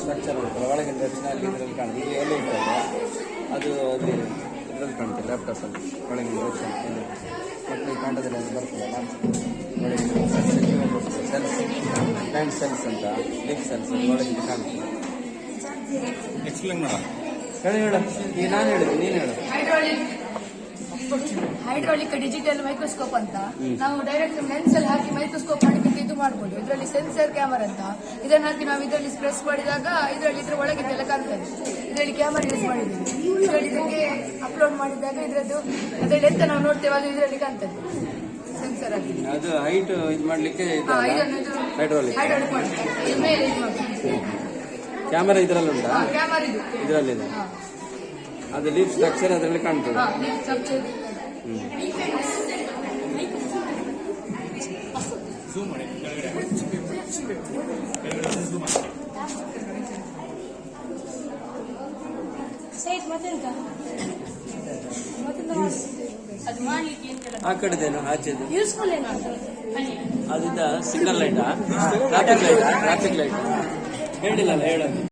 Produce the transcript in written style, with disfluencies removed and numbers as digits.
Structure ಉಂಟಲ್ಲ ಒಳಗಿನ ರಚನೆ ಅಲ್ಲಿ ಇದರಲ್ಲಿ ಕಾಣುತ್ತೆ. ಇಲ್ಲಿ ಎಲೆ ಇರ್ತದೆ ಅದು ಅಲ್ಲಿ ಇದರಲ್ಲಿ ಕಾಣುತ್ತೆ ಲ್ಯಾಪ್ಟಾಪಲ್ಲಿ ಒಳಗಿನ ರಚನೆ ಎಲೆ ಮತ್ತು ಕಾಂಡದಲ್ಲಿ ಅಂತ ಬರ್ತದಲ್ಲ ಒಳಗಿನ ಸೆಲ್ಸ್ ಪ್ಲಾಂಟ್ ಸೆಲ್ಸ್ ಅಂತ ಲೀಫ್ ಸೆಲ್ಸ್ ಒಳಗಿನ ಕಾಣುತ್ತೆ. ಎಕ್ಸ್ಪ್ಲೇನ್ ಮಾಡ ಹೇಳು ಈಗ ನಾನು ಹೇಳಿದೆ ನೀನು ಹೇಳು. ಹೈಡ್ರಾಲಿಕ್ ಡಿಜಿಟಲ್ ಮೈಕ್ರೋಸ್ಕೋಪ್ ಅಂತ ನಾವು ಡೈರೆಕ್ಟ್ ಲೆನ್ಸ್ ಅಲ್ಲಿ ಹಾಕಿ ಮೈಕ್ರೋಸ್ಕೋಪ್ ಮಾಡಿ ಇದು ಮಾಡಬಹುದು. ಇದರಲ್ಲಿ ಸೆನ್ಸರ್ ಕ್ಯಾಮರಾ ಅಂತ ಇದನ್ನ ಹಾಕಿ ನಾವು ಇದರಲ್ಲಿ ಪ್ರೆಸ್ ಮಾಡಿದಾಗ ಇದರಲ್ಲಿ ಇದ್ರ ಒಳಗಿದ್ದೆಲ್ಲ ಕಾಣ್ತದೆ. ಇದರಲ್ಲಿ ಕ್ಯಾಮರಾ ಯೂಸ್ ಮಾಡಿದ್ದೀವಿ. ಇದರಲ್ಲಿ ಇದಕ್ಕೆ ಅಪ್ಲೋಡ್ ಮಾಡಿದಾಗ ಇದರದ್ದು ಅದರಲ್ಲಿ ಎಂತ ನಾವು ನೋಡ್ತೇವೆ ಅದು ಇದರಲ್ಲಿ ಕಾಣ್ತದೆ ಸೆನ್ಸರ್ ಆಗಿ. ಅದು ಹೈಟ್ ಇದು ಮಾಡ್ಲಿಕ್ಕೆ ಹೈಡ್ರಾಲಿಕ್ ಮಾಡ್ತಾರೆ ಮೇಲೆ ಇದು ಮಾಡ್ತಾರೆ. ಕ್ಯಾಮರಾ ಇದರಲ್ಲಿ ಉಂಟಾ? ಕ್ಯಾಮರಾ ಇದರಲ್ಲಿದೆ. ಅದು ಲೀಫ್ ಸ್ಟ್ರಕ್ಚರ್ ಅದರಲ್ಲಿ ಕಾಣ್ತದೆ. ಆ ಕಡೆದೇನು ಆಚೆದು ಯೂಸ್ಫುಲ್ ಏನು ಅದಿದ್ದ ಸಿಗ್ನಲ್ ಲೈಟಾ ಟ್ರಾಫಿಕ್ ಲೈಟ್ ಹೇಳಿಲ್ಲ ಹೇಳ